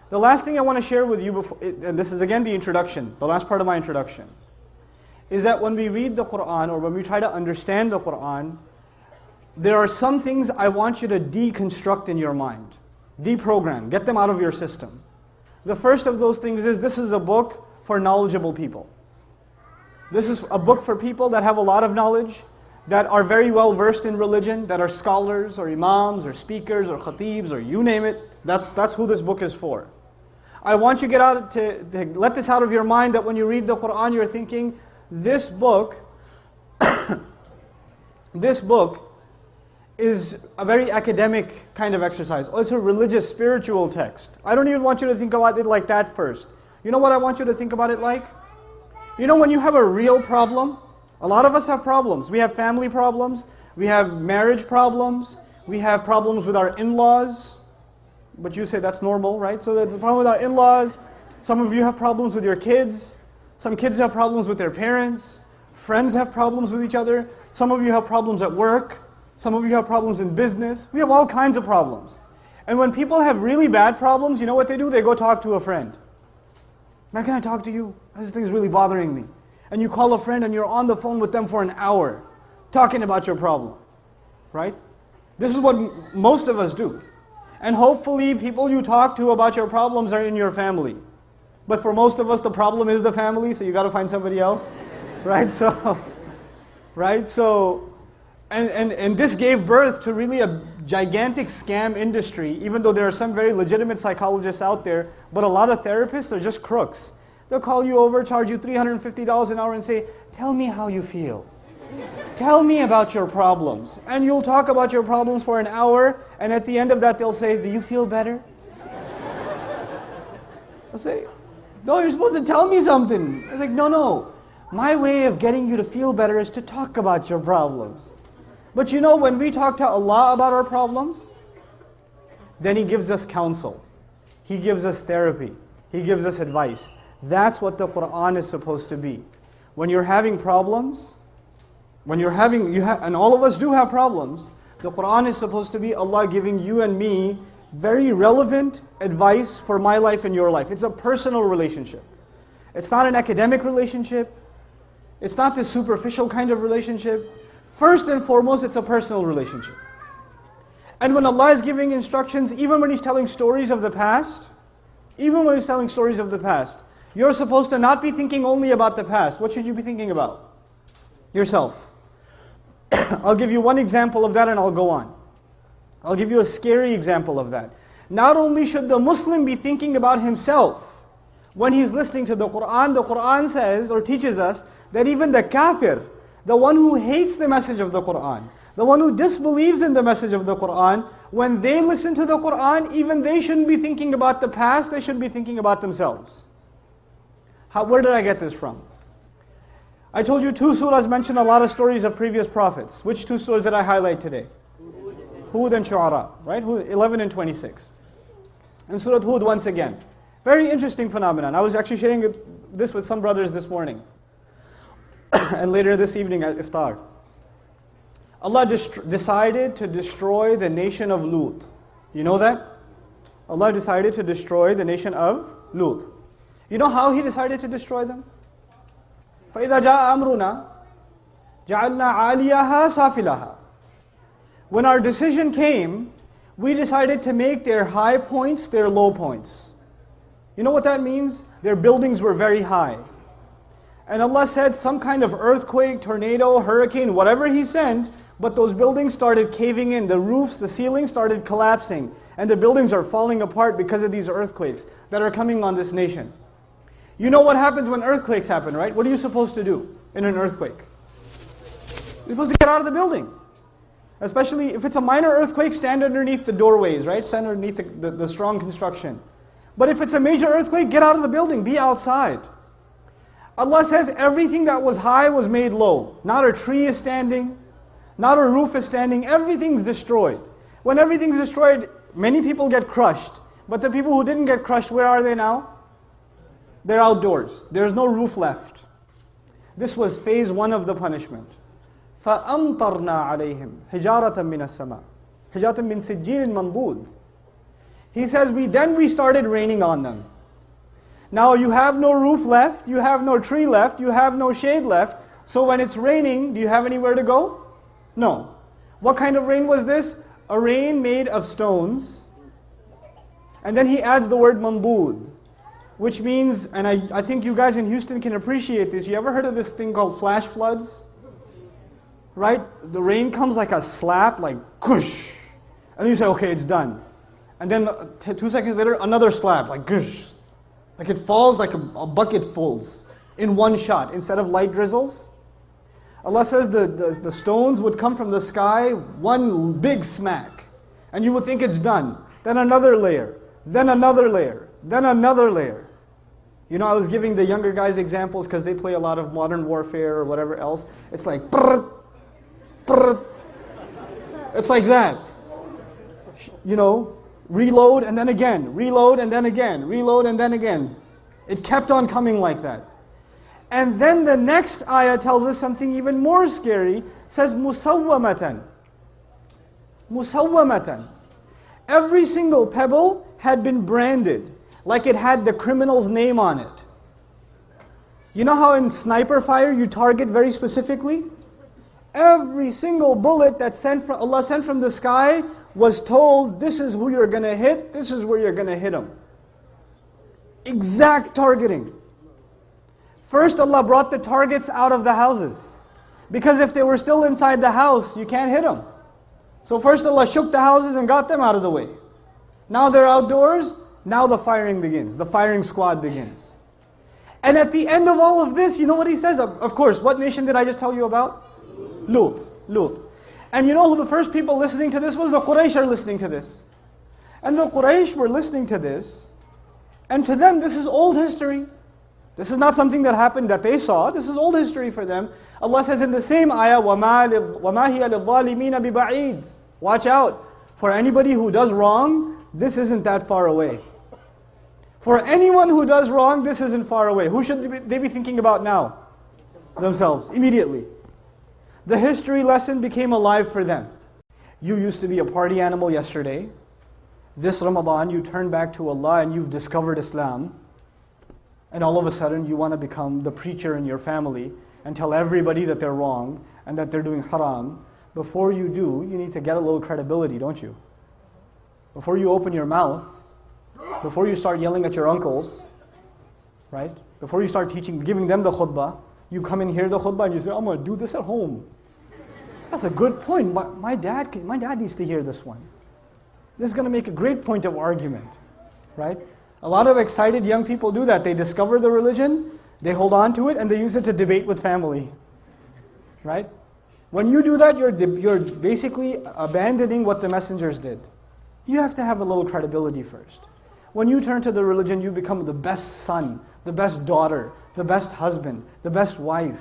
The last thing I want to share with you, before, and this is again the introduction, the last part of my introduction, is that when we read the Quran or when we try to understand the Quran, there are some things I want you to deconstruct in your mind, deprogram, get them out of your system. The first of those things is this is a book for knowledgeable people. This is a book for people that have a lot of knowledge, that are very well versed in religion, that are scholars or imams or speakers or khatibs or you name it. That's who this book is for. I want you to let this out of your mind, that when you read the Quran you're thinking, this book is a very academic kind of exercise. Oh, it's a religious, spiritual text. I don't even want you to think about it like that first. You know what I want you to think about it like? You know when you have a real problem? A lot of us have problems. We have family problems, we have marriage problems, we have problems with our in-laws. But you say that's normal, right? So there's a problem with our in-laws. Some of you have problems with your kids. Some kids have problems with their parents. Friends have problems with each other. Some of you have problems at work. Some of you have problems in business. We have all kinds of problems. And when people have really bad problems, you know what they do? They go talk to a friend. Man, can I talk to you? This thing's really bothering me. And you call a friend and you're on the phone with them for an hour, talking about your problem. Right? This is what most of us do. And hopefully people you talk to about your problems are in your family. But for most of us the problem is the family, so you got to find somebody else. Right? So, and this gave birth to really a gigantic scam industry, even though there are some very legitimate psychologists out there, but a lot of therapists are just crooks. They'll call you over, charge you $350 an hour and say, tell me how you feel. Tell me about your problems. And you'll talk about your problems for an hour, and at the end of that they'll say, do you feel better? I'll say, no, you're supposed to tell me something. I was like, no. My way of getting you to feel better is to talk about your problems. But you know, when we talk to Allah about our problems, then He gives us counsel. He gives us therapy. He gives us advice. That's what the Quran is supposed to be. When you're having problems, and all of us do have problems, the Quran is supposed to be Allah giving you and me very relevant advice for my life and your life. It's a personal relationship. It's not an academic relationship. It's not this superficial kind of relationship. First and foremost, it's a personal relationship. And when Allah is giving instructions, even when He's telling stories of the past, you're supposed to not be thinking only about the past. What should you be thinking about? Yourself. I'll give you one example of that and I'll go on. I'll give you a scary example of that. Not only should the Muslim be thinking about himself when he's listening to the Quran says or teaches us that even the kafir, the one who hates the message of the Quran, the one who disbelieves in the message of the Quran, when they listen to the Quran, even they shouldn't be thinking about the past, they should be thinking about themselves. Where did I get this from? I told you 2 surahs mention a lot of stories of previous prophets. Which 2 surahs did I highlight today? Hud and Shu'ara, right? 11 and 26. And Surah Hud once again. Very interesting phenomenon. I was actually sharing this with some brothers this morning. And later this evening at Iftar. Allah decided to destroy the nation of Lut. You know that? Allah decided to destroy the nation of Lut. You know how He decided to destroy them? فَإِذَا جَاءَ أَمْرُنَا جَعَلْنَا عَالِيَهَا سَافِلَهَا. When our decision came, we decided to make their high points their low points. You know what that means? Their buildings were very high. And Allah said some kind of earthquake, tornado, hurricane, whatever He sent, but those buildings started caving in. The roofs, the ceilings started collapsing. And the buildings are falling apart because of these earthquakes that are coming on this nation. You know what happens when earthquakes happen, right? What are you supposed to do in an earthquake? You're supposed to get out of the building. Especially if it's a minor earthquake, stand underneath the doorways, right? Stand underneath the strong construction. But if it's a major earthquake, get out of the building, be outside. Allah says everything that was high was made low. Not a tree is standing, not a roof is standing, everything's destroyed. When everything's destroyed, many people get crushed. But the people who didn't get crushed, where are they now? They're outdoors. There's no roof left. This was phase 1 of the punishment. فَأَمْطَرْنَا عَلَيْهِمْ حِجَارَةً مِّنَ السَّمَاءِ حِجَارَةً مِّن سِجِّيلٍ مَنْضُودٍ. He says, then we started raining on them. Now you have no roof left, you have no tree left, you have no shade left. So when it's raining, do you have anywhere to go? No. What kind of rain was this? A rain made of stones. And then he adds the word mambood, which means, and I think you guys in Houston can appreciate this. You ever heard of this thing called flash floods? Right? The rain comes like a slap, like kush. And then you say, okay, it's done. And then 2 seconds later, another slap, like gush. Like it falls like a bucket fulls in one shot instead of light drizzles. Allah says the stones would come from the sky, one big smack. And you would think it's done. Then another layer, then another layer, then another layer. You know, I was giving the younger guys examples because they play a lot of Modern Warfare or whatever else. It's like, brrr, brrr. It's like that. You know, reload and then again, reload and then again, reload and then again. It kept on coming like that. And then the next ayah tells us something even more scary. Says musawwamatan. Musawwamatan. Every single pebble had been branded, like it had the criminal's name on it. You know how in sniper fire you target very specifically? Every single bullet that Allah sent from the sky was told, this is who you're going to hit, this is where you're going to hit them. Exact targeting. First Allah brought the targets out of the houses. Because if they were still inside the house, you can't hit them. So first Allah shook the houses and got them out of the way. Now they're outdoors, now the firing begins. The firing squad begins. And at the end of all of this, you know what he says? Of course, what nation did I just tell you about? Lut. And you know who the first people listening to this was? The Quraysh are listening to this. And the Quraysh were listening to this. And to them, this is old history. This is not something that happened that they saw. This is old history for them. Allah says in the same ayah, وَمَا هِيَ لِلظَّالِمِينَ بِبَعِيدٍ. Watch out. For anybody who does wrong, this isn't that far away. For anyone who does wrong, this isn't far away. Who should they be thinking about now? Themselves, immediately. The history lesson became alive for them. You used to be a party animal yesterday. This Ramadan, you turn back to Allah and you've discovered Islam. And all of a sudden, you want to become the preacher in your family and tell everybody that they're wrong and that they're doing haram. Before you do, you need to get a little credibility, don't you? Before you open your mouth, before you start yelling at your uncles, right? Before you start teaching, giving them the khutbah, you come and hear the khutbah and you say, I'm going to do this at home. That's a good point. My dad needs to hear this one. This is going to make a great point of argument, right? A lot of excited young people do that. They discover the religion, they hold on to it, and they use it to debate with family, right? When you do that, you're basically abandoning what the messengers did. You have to have a little credibility first. When you turn to the religion, you become the best son, the best daughter, the best husband, the best wife.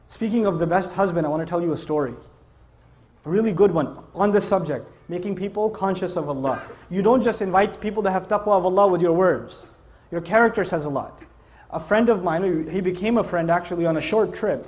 Speaking of the best husband, I want to tell you a story. A really good one on this subject, making people conscious of Allah. You don't just invite people to have taqwa of Allah with your words. Your character says a lot. A friend of mine, he became a friend actually on a short trip,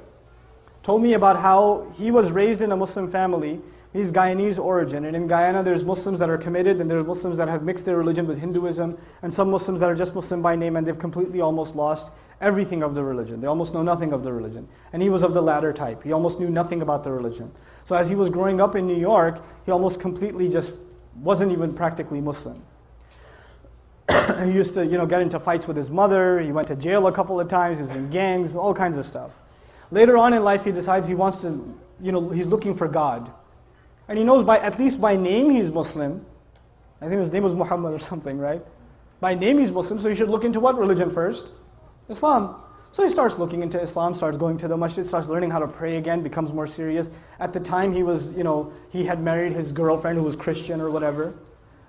told me about how he was raised in a Muslim family. He's Guyanese origin, and in Guyana there's Muslims that are committed, and there's Muslims that have mixed their religion with Hinduism, and some Muslims that are just Muslim by name, and they've completely almost lost everything of the religion. They almost know nothing of the religion. And he was of the latter type. He almost knew nothing about the religion. So as he was growing up in New York, he almost completely just wasn't even practically Muslim. He used to, get into fights with his mother. He went to jail a couple of times. He was in gangs, all kinds of stuff. Later on in life, he decides he wants to, he's looking for God. And he knows at least by name he's Muslim. I think his name was Muhammad or something, right? By name he's Muslim, so he should look into what religion first? Islam. So he starts looking into Islam, starts going to the masjid, starts learning how to pray again, becomes more serious. At the time he was, he had married his girlfriend who was Christian or whatever.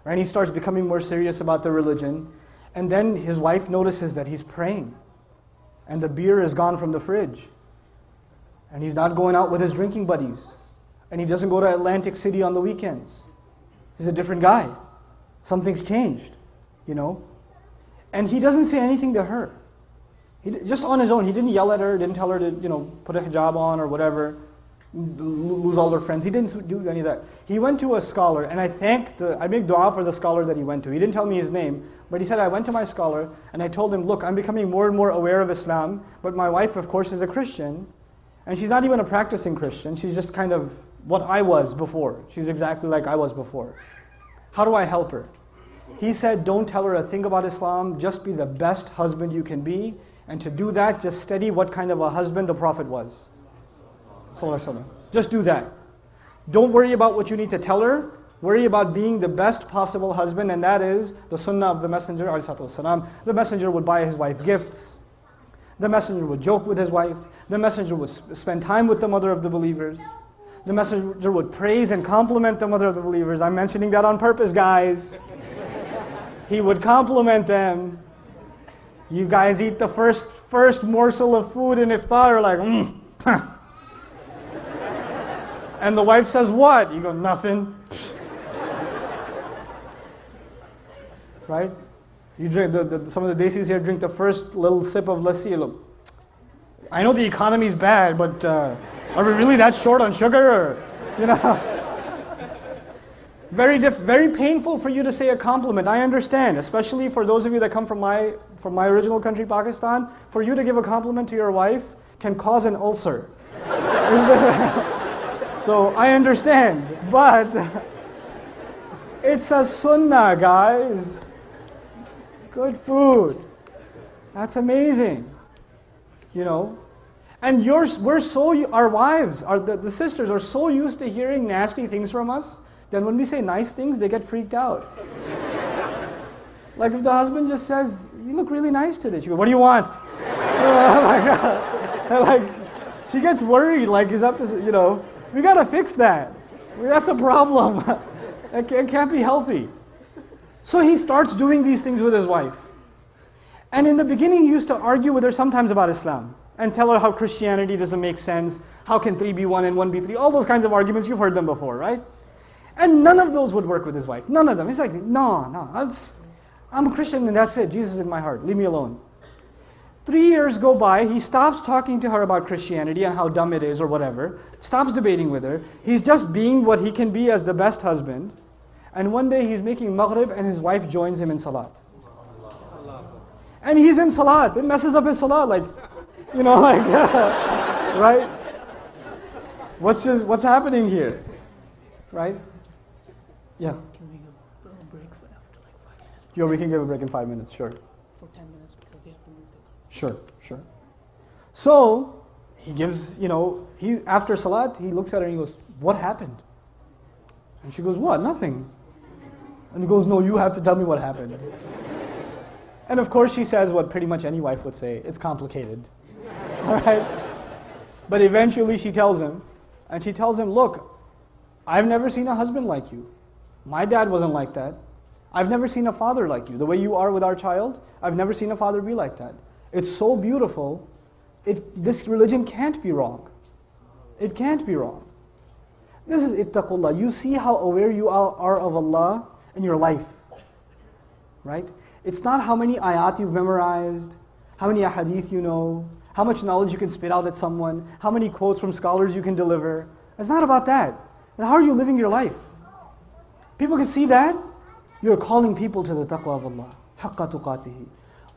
Right? He starts becoming more serious about the religion. And then his wife notices that he's praying. And the beer is gone from the fridge. And he's not going out with his drinking buddies. And he doesn't go to Atlantic City on the weekends. He's a different guy. Something's changed, And he doesn't say anything to her. Just on his own, he didn't yell at her, didn't tell her to, put a hijab on or whatever. lose all their friends. He didn't do any of that. He went to a scholar, and I make dua for the scholar that he went to. He didn't tell me his name, but he said, I went to my scholar, and I told him, look, I'm becoming more and more aware of Islam, but my wife, of course, is a Christian, and she's not even a practicing Christian. She's just kind of what I was before. She's exactly like I was before. How do I help her? He said, don't tell her a thing about Islam, just be the best husband you can be, and to do that, just study what kind of a husband the Prophet was. Just do that. Don't worry about what you need to tell her. Worry about being the best possible husband, and that is the sunnah of the Messenger ﷺ. The Messenger would buy his wife gifts. The Messenger would joke with his wife. The Messenger would spend time with the mother of the believers. The Messenger would praise and compliment the mother of the believers. I'm mentioning that on purpose, guys. He would compliment them. You guys eat the first morsel of food in iftar, like, And the wife says, what? You go, nothing. Right? You drink, some of the desis here drink the first little sip of lassi. Look, I know the economy's bad, but are we really that short on sugar? Or, you know? Very painful for you to say a compliment. I understand, especially for those of you that come from my original country, Pakistan. For you to give a compliment to your wife can cause an ulcer. So I understand, but it's a sunnah, guys. Good food. That's amazing. You know? And our wives, the sisters are so used to hearing nasty things from us, that when we say nice things, they get freaked out. Like if the husband just says, you look really nice today. She goes, what do you want? Like, she gets worried, like he's up to, you know, we got to fix that. That's a problem. It can't be healthy. So he starts doing these things with his wife. And in the beginning, he used to argue with her sometimes about Islam and tell her how Christianity doesn't make sense. How can 3 be 1 and 1 be 3? All those kinds of arguments, you've heard them before, right? And none of those would work with his wife. None of them. He's like, no, I'm a Christian and that's it. Jesus is in my heart. Leave me alone. 3 years go by, he stops talking to her about Christianity and how dumb it is or whatever, stops debating with her. He's just being what he can be as the best husband. And one day he's making maghrib and his wife joins him in salat. And he's in salat. It messes up his salat, like, you know, like, right? What's happening here? Right? Yeah. Can we go break for after like 5 minutes? Yeah, we can give a break in 5 minutes, sure. For 10 minutes because they have to move the... Sure. So, he gives, you know, after salat, he looks at her and he goes, what happened? And she goes, what? Nothing. And he goes, no, you have to tell me what happened. And of course she says what pretty much any wife would say, it's complicated. Alright? But eventually she tells him, and she tells him, look, I've never seen a husband like you. My dad wasn't like that. I've never seen a father like you. The way you are with our child, I've never seen a father be like that. It's so beautiful. This religion can't be wrong. It can't be wrong. This is ittaqullah. You see how aware you are of Allah in your life. Right? It's not how many ayat you've memorized, how many hadith you know, how much knowledge you can spit out at someone, how many quotes from scholars you can deliver. It's not about that. How are you living your life? People can see that. You're calling people to the taqwa of Allah. حَقَّ تُقَاتِهِ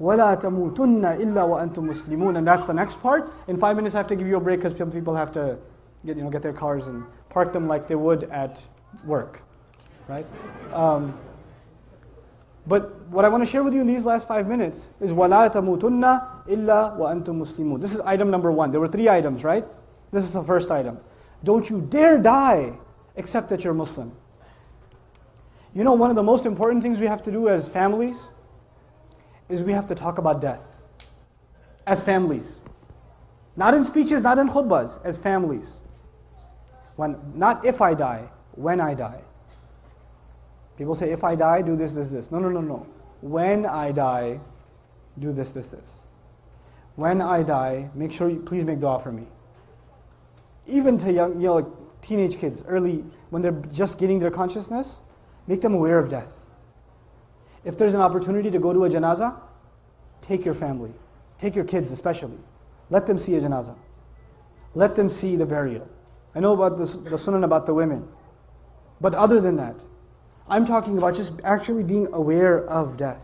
وَلَا تَمُوتُنَّ إِلَّا وَأَنْتُمْ مُسْلِمُونَ. And that's the next part. In 5 minutes I have to give you a break because some people have to get their cars and park them like they would at work. Right? But what I want to share with you in these last 5 minutes is وَلَا تَمُوتُنَّ إِلَّا وَأَنْتُمْ مُسْلِمُونَ. This is item number 1. There were 3 items, right? This is the first item. Don't you dare die except that you're Muslim. You know, one of the most important things we have to do as families is we have to talk about death. As families. Not in speeches, not in khutbahs, as families. Not if I die, when I die. People say, if I die, do this, this, this. No. When I die, do this, this, this. When I die, make sure you please make dua for me. Even to young, like teenage kids, early, when they're just getting their consciousness, make them aware of death. If there's an opportunity to go to a janazah, take your family. Take your kids especially. Let them see a janazah. Let them see the burial. I know about the sunnah about the women. But other than that, I'm talking about just actually being aware of death.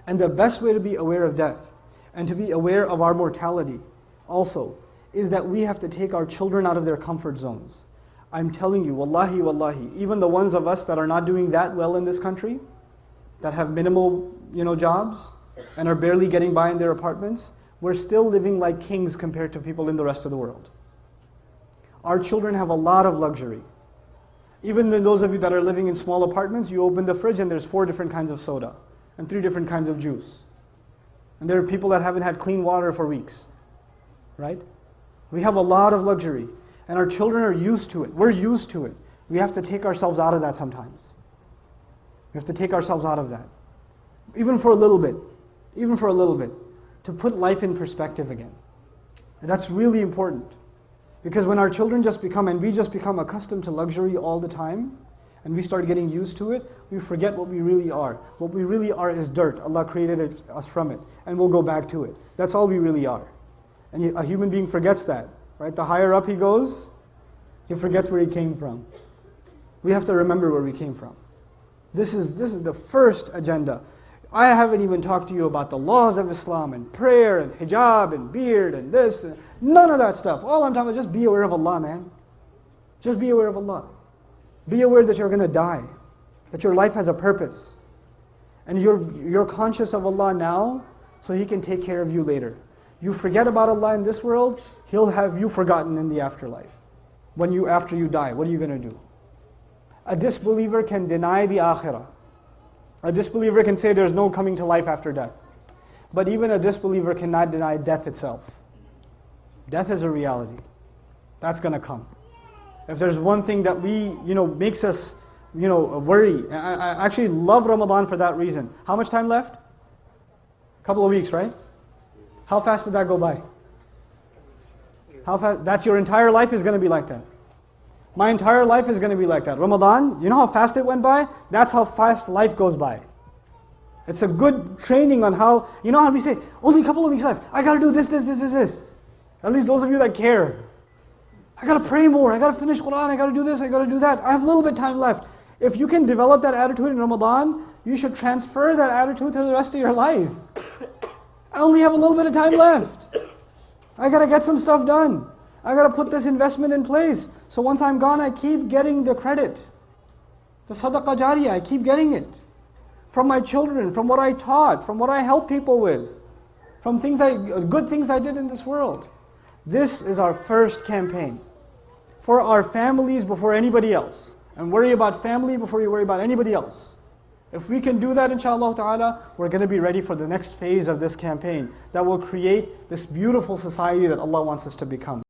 And the best way to be aware of death and to be aware of our mortality also is that we have to take our children out of their comfort zones. I'm telling you, wallahi, wallahi, even the ones of us that are not doing that well in this country, that have minimal, jobs and are barely getting by in their apartments, we're still living like kings compared to people in the rest of the world. Our children have a lot of luxury. Even those of you that are living in small apartments, you open the fridge and there's 4 different kinds of soda and 3 different kinds of juice. And there are people that haven't had clean water for weeks, right? We have a lot of luxury, and our children are used to it. We're used to it. We have to take ourselves out of that sometimes. We have to take ourselves out of that. Even for a little bit, to put life in perspective again. And that's really important. Because when our children we just become accustomed to luxury all the time, and we start getting used to it, we forget what we really are. What we really are is dirt. Allah created us from it, and we'll go back to it. That's all we really are. And a human being forgets that, right? The higher up he goes, he forgets where he came from. We have to remember where we came from. This is the first agenda. I haven't even talked to you about the laws of Islam and prayer and hijab and beard and this. None of that stuff. All I'm talking about is just be aware of Allah, man. Just be aware of Allah. Be aware that you're going to die. That your life has a purpose. And you're conscious of Allah now so He can take care of you later. You forget about Allah in this world, He'll have you forgotten in the afterlife. After you die, what are you going to do? A disbeliever can deny the akhirah. A disbeliever can say there's no coming to life after death. But even a disbeliever cannot deny death itself. Death is a reality. That's going to come. If there's one thing that makes us, worry. I actually love Ramadan for that reason. How much time left? A couple of weeks, right? How fast did that go by? How fast? That's your entire life is going to be like that. My entire life is going to be like that. Ramadan, you know how fast it went by? That's how fast life goes by. It's a good training on how, how we say, only a couple of weeks left. I got to do this. At least those of you that care. I got to pray more. I got to finish Quran. I got to do this. I got to do that. I have a little bit of time left. If you can develop that attitude in Ramadan, you should transfer that attitude to the rest of your life. I only have a little bit of time left. I got to get some stuff done. I got to put this investment in place. So once I'm gone, I keep getting the credit. The sadaqah jariyah, I keep getting it. From my children, from what I taught, from what I help people with. From good things I did in this world. This is our first campaign. For our families before anybody else. And worry about family before you worry about anybody else. If we can do that, inshallah ta'ala, we're going to be ready for the next phase of this campaign that will create this beautiful society that Allah wants us to become.